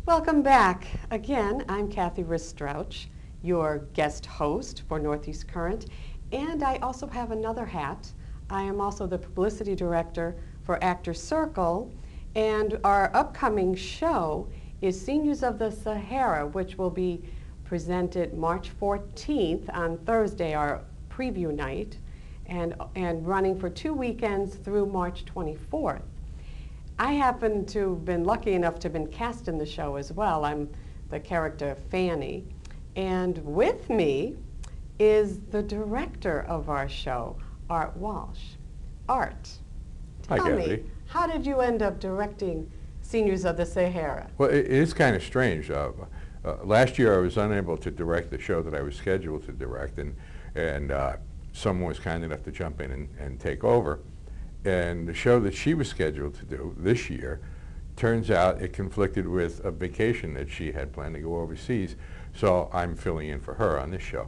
Welcome back. Again, I'm Cathy Rist Strauch, your guest host for Northeast Current, and I also have another hat. I am also the publicity director for Actor Circle, and our upcoming show is Seniors of the Sahara, which will be presented March 14th on Thursday, our preview night, and running for 2 weekends through March 24th. I happen to have been lucky enough to have been cast in the show as well. I'm the character Fanny. And with me is the director of our show, Art Walsh. Art, tell me, how did you end up directing Seniors of the Sahara? Well, it is kind of strange. Last year I was unable to direct the show that I was scheduled to direct, and someone was kind enough to jump in and take over. And the show that she was scheduled to do this year, turns out it conflicted with a vacation that she had planned to go overseas. So I'm filling in for her on this show.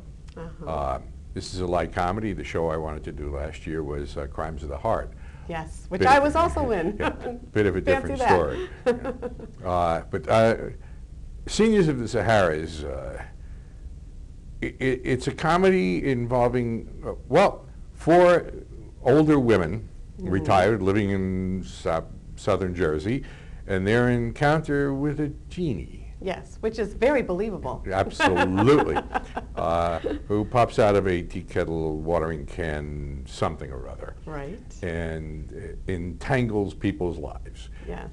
This is a light comedy. The show I wanted to do last year was Crimes of the Heart. Yes, which I was also in. Yeah, bit of a different story. Yeah. But Seniors of the Sahara is, it's a comedy involving, well, 4 older women, retired, living in southern Jersey, and their encounter with a genie. Yes, which is very believable. Absolutely. Who pops out of a tea kettle, watering can, something or other. Right. And entangles people's lives. Yes.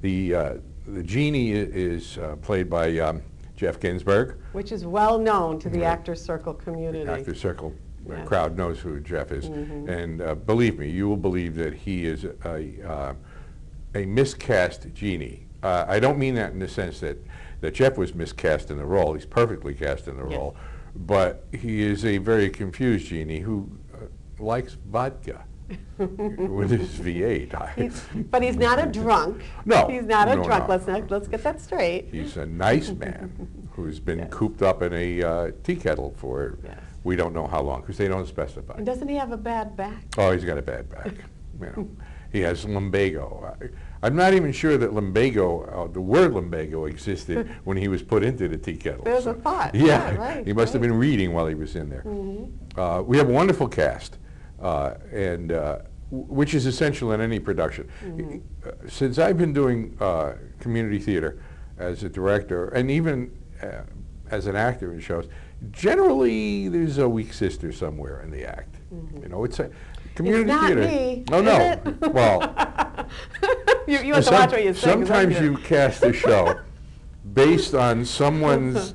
The genie is played by Jeff Ginsburg. Which is well known to the Actor Circle community. Actor Circle. Yes. The crowd knows who Jeff is, and believe me, you will believe that he is a miscast genie. I don't mean that in the sense that Jeff was miscast in the role. He's perfectly cast in the role, but he is a very confused genie who likes vodka with his V8. But he's not a drunk. No, he's not a drunk. No. Let's get that straight. He's a nice man who's been cooped up in a tea kettle for. We don't know how long, because they don't specify. And doesn't he have a bad back? Oh, he's got a bad back. You know, he has lumbago. I'm not even sure that lumbago, the word lumbago, existed when he was put into the tea kettle. There's a thought. Yeah, right, he must have been reading while he was in there. We have a wonderful cast, which is essential in any production. Since I've been doing community theater as a director, and even as an actor in shows, generally there's a weak sister somewhere in the act. You know, it's a community theater. Me, no, no. Well, you have to watch what you say. Sometimes you cast a show based on someone's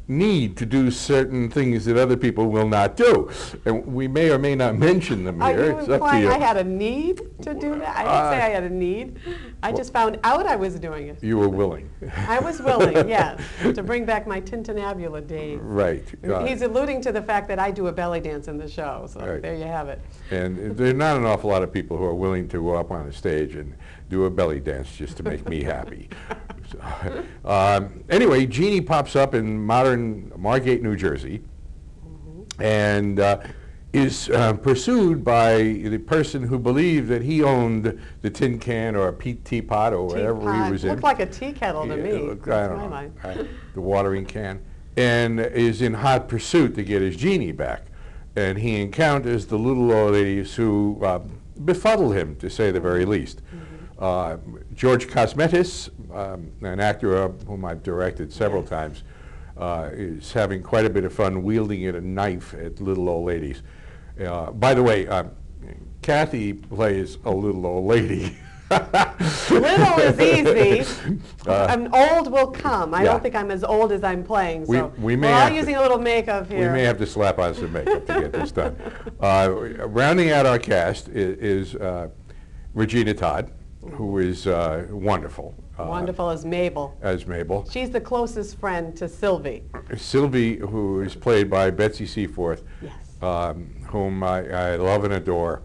need to do certain things that other people will not do, and we may or may not mention them here. Are you implying I had a need to do that? I didn't say I had a need. I just found out I was doing it. You were willing. I was willing, yes, to bring back my Tintinabula days. Right. He's alluding to the fact that I do a belly dance in the show, so there you have it. And there's not an awful lot of people who are willing to go up on a stage and do a belly dance just to make me happy. So, anyway, Genie pops up in modern Margate, New Jersey, and is pursued by the person who believed that he owned the tin can or a teapot or whatever he was in. Looked like a tea kettle to me. I don't know, the watering can, and is in hot pursuit to get his genie back. And he encounters the little old ladies who befuddle him, to say the very least. George Cosmetis, an actor whom I've directed several times, is having quite a bit of fun wielding a knife at little old ladies. By the way, Cathy plays a little old lady. Little is easy. Old will come. I don't think I'm as old as I'm playing. So we're all using a little makeup here. We may have to slap on some makeup to get this done. Rounding out our cast is Regina Todd, who is wonderhom wonderful as Mabel. As Mabel. She's the closest friend to Sylvie. Sylvie, who is played by Betsy Seaforth, whom I love and adore.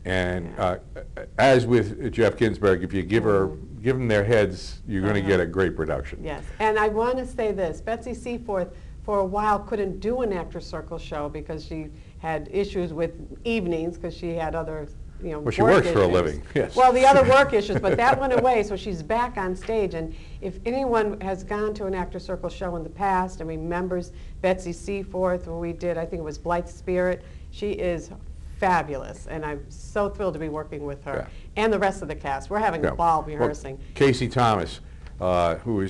And as with Jeff Ginsburg, if you give them their heads, you're going to get a great production. Yes, and I want to say this: Betsy Seaforth, for a while, couldn't do an Actor Circle show because she had issues with evenings because she had other Well, she work works for a issues. living, yes. Well, the other work issues, but that went away, so she's back on stage. And if anyone has gone to an Actor Circle show in the past and remembers Betsy Seaforth, when we did, I think it was Blithe Spirit, she is fabulous, and I'm so thrilled to be working with her. Yeah. And the rest of the cast. We're having a ball rehearsing. Well, Casey Thomas, who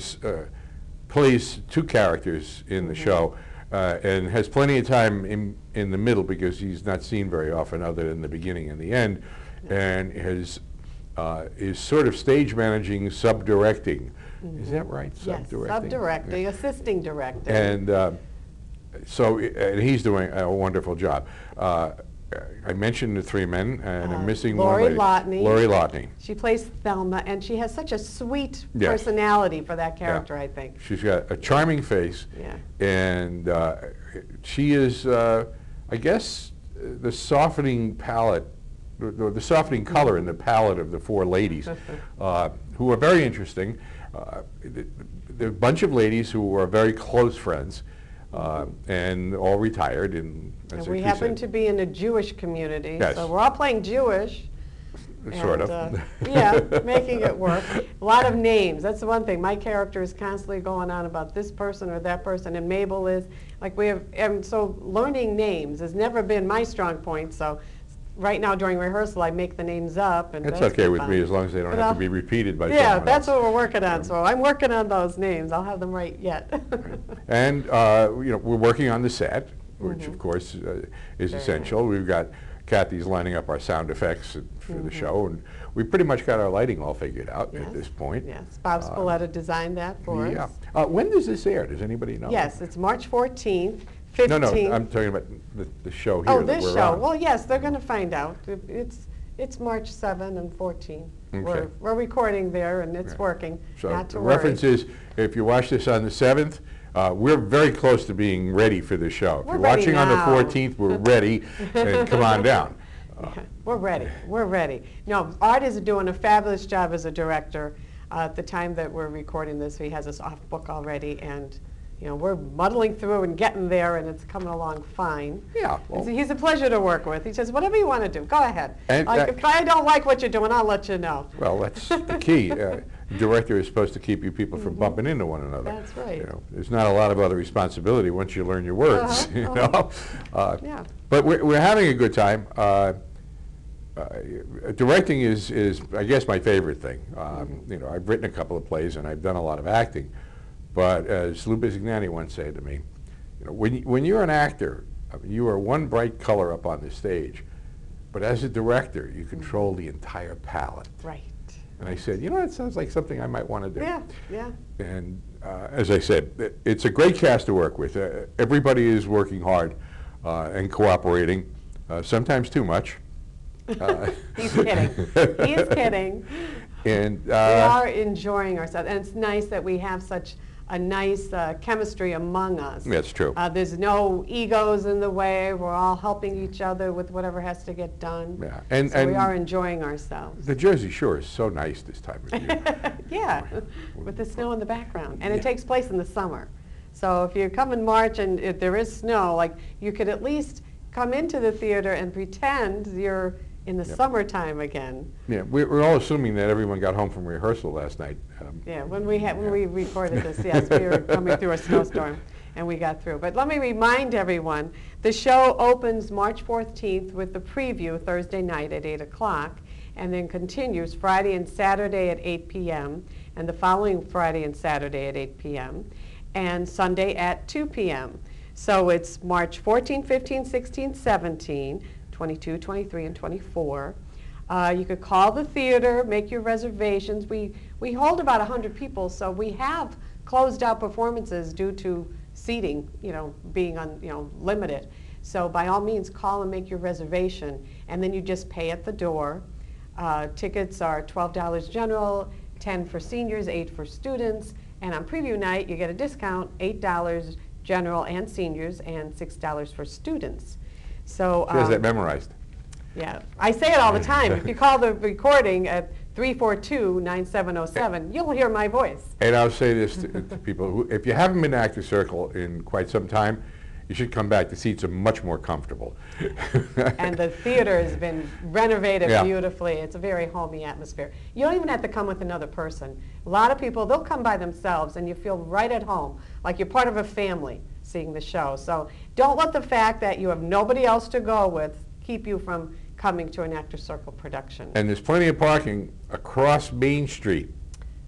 plays two characters in the show, and has plenty of time in the middle because he's not seen very often other than the beginning and the end, and is sort of stage managing, sub-directing. Is that right? Sub-directing? Yes, sub-directing, assisting directing. And and he's doing a wonderful job. I mentioned the three men, and I'm missing one lady. Lori Lotney. She plays Thelma, and she has such a sweet personality for that character, I think. She's got a charming face, and she is, I guess, the softening palette, or the softening color in the palette of the four ladies, who are very interesting. They're a bunch of ladies who are very close friends, and all retired. And we happen to be in a Jewish community, so we're all playing Jewish. Sort of. Yeah, making it work. A lot of names. That's the one thing. My character is constantly going on about this person or that person, and Mabel is, like we have, and so learning names has never been my strong point, so right now during rehearsal I make the names up. And that's okay with me as long as they don't have to be repeated by someone else. Yeah, that's what we're working on, so I'm working on those names. I'll have them right yet. And we're working on the set, which of course is essential. We've got Cathy's lining up our sound effects for the show, and we pretty much got our lighting all figured out at this point. Yes, Bob Spalletta designed that for us. When does this air? Does anybody know? Yes, it's March 14th, 15th. No, I'm talking about the show here. Oh, this show. Well, yes, they're going to find out. It's March 7 and 14. Okay. We're recording there, and it's working. So not to the worry. reference is, if you watch this on the 7th, we're very close to being ready for the show. If you're watching on the 14th, we're ready, and come on down. We're ready. We're ready. No, Art is doing a fabulous job as a director. At the time that we're recording this, he has us off book already, and we're muddling through and getting there, and it's coming along fine. Yeah. Well, he's a pleasure to work with. He says, whatever you want to do, go ahead. And, if I don't like what you're doing, I'll let you know. Well, that's the key. Director is supposed to keep you people from bumping into one another. That's right. There's not a lot of other responsibility once you learn your words. Yeah. But we're having a good time. Directing is, I guess, my favorite thing. I've written a couple of plays and I've done a lot of acting. But as Lou Bisignani once said to me, when you're an actor, you are one bright color up on the stage. But as a director, you control the entire palette. Right. And I said, that sounds like something I might want to do. Yeah. And as I said, it's a great cast to work with. Everybody is working hard and cooperating, sometimes too much. He's kidding. He's kidding. And we are enjoying ourselves, and it's nice that we have such a nice chemistry among us. That's true. There's no egos in the way. We're all helping each other with whatever has to get done. Yeah. And we are enjoying ourselves. The Jersey Shore is so nice this time of year. Yeah, with the snow in the background. And it takes place in the summer. So if you come in March and if there is snow, you could at least come into the theater and pretend you're in the summertime again. Yeah, we're all assuming that everyone got home from rehearsal last night. Yeah, when we recorded this, yes, we were coming through a snowstorm, and we got through. But let me remind everyone, the show opens March 14th with the preview Thursday night at 8 o'clock, and then continues Friday and Saturday at 8 p.m., and the following Friday and Saturday at 8 p.m., and Sunday at 2 p.m. So it's March 14, 15, 16, 17, 22, 23, and 24. You could call the theater, make your reservations. We hold about 100 people, so we have closed out performances due to seating, being limited. So by all means, call and make your reservation, and then you just pay at the door. Tickets are $12 general, $10 for seniors, $8 for students, and on preview night you get a discount, $8 general and seniors, and $6 for students. So she has that memorized. Yeah, I say it all the time. If you call the recording at 342-9707, you'll hear my voice. And I'll say this to people, if you haven't been to Actor Circle in quite some time, you should come back. The seats are much more comfortable. And the theater has been renovated Yeah. beautifully. It's a very homey atmosphere. You don't even have to come with another person. A lot of people, they'll come by themselves and you feel right at home, like you're part of a family seeing the show. So don't let the fact that you have nobody else to go with keep you from coming to an Actors Circle production. And there's plenty of parking across Main Street.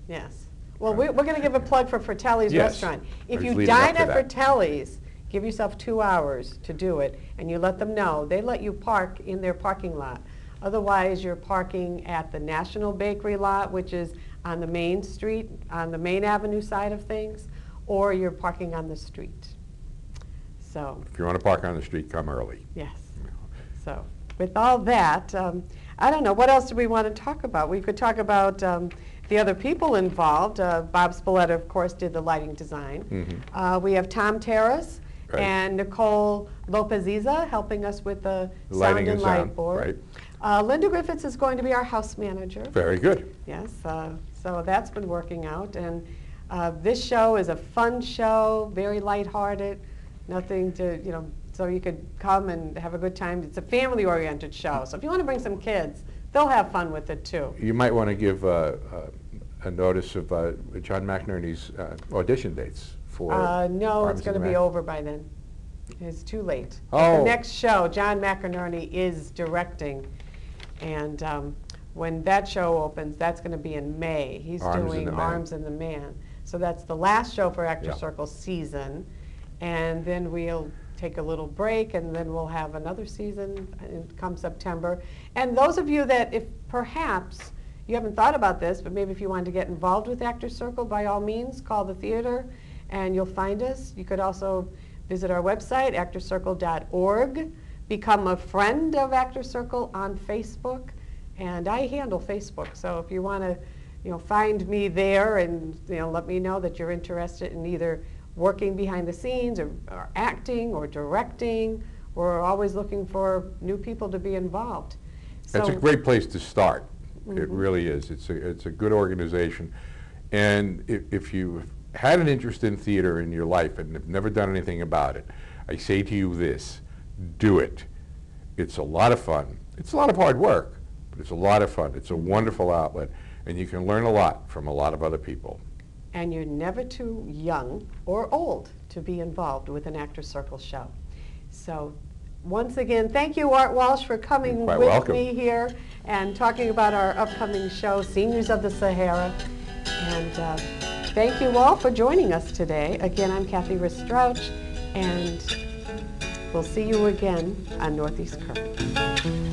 Yes. Well, we're going to give a plug for Fratelli's Yes. restaurant. I If was you leading up dine to at that. Fratelli's, give yourself 2 hours to do it, and you let them know. They let you park in their parking lot. Otherwise, you're parking at the National Bakery lot, which is on the main street, on the main avenue side of things, or you're parking on the street. So, If you want to park on the street, come early. yes. So, with all that, I don't know, what else do we want to talk about? We could talk about the other people involved. Bob Spalletta, of course, did the lighting design. We have Tom Terrace Right. and Nicole Lopeziza helping us with the Lighting sound and and light sound, board. Linda Griffiths is going to be our house manager. Very good. Yes, so that's been working out. And this show is a fun show, very lighthearted, nothing to, so you could come and have a good time. It's a family-oriented show, so if you want to bring some kids, they'll have fun with it too. You might want to give a notice of John McNerney's audition dates for No, it's Pharmacy going to be Man. over by then. It's too late. Oh. The next show, John McInerney is directing, and when that show opens, that's going to be in May. He's Arms and doing the Man. Arms and the Man. So that's the last show for Actors Yeah. Circle season, and then we'll take a little break, and then we'll have another season come September. And those of you that, if perhaps you haven't thought about this, but maybe if you wanted to get involved with Actors Circle, by all means, call the theater, and you'll find us. You could also visit our website, actorscircle.org, become a friend of Actors Circle on Facebook, and I handle Facebook, so if you want to find me there and let me know that you're interested in either working behind the scenes or acting or directing. We're always looking for new people to be involved. It's a great place to start. It really is. It's a good organization. And if you've had an interest in theater in your life and have never done anything about it, I say to you this: do it. It's a lot of fun. It's a lot of hard work, but it's a lot of fun. It's a wonderful outlet, and you can learn a lot from a lot of other people. And you're never too young or old to be involved with an Actors Circle show. So once again, thank you, Art Walsh, for coming You're quite with welcome. me here and talking about our upcoming show, Seniors of the Sahara. And thank you all for joining us today. Again, I'm Cathy Rist Strauch, and we'll see you again on Northeast Current.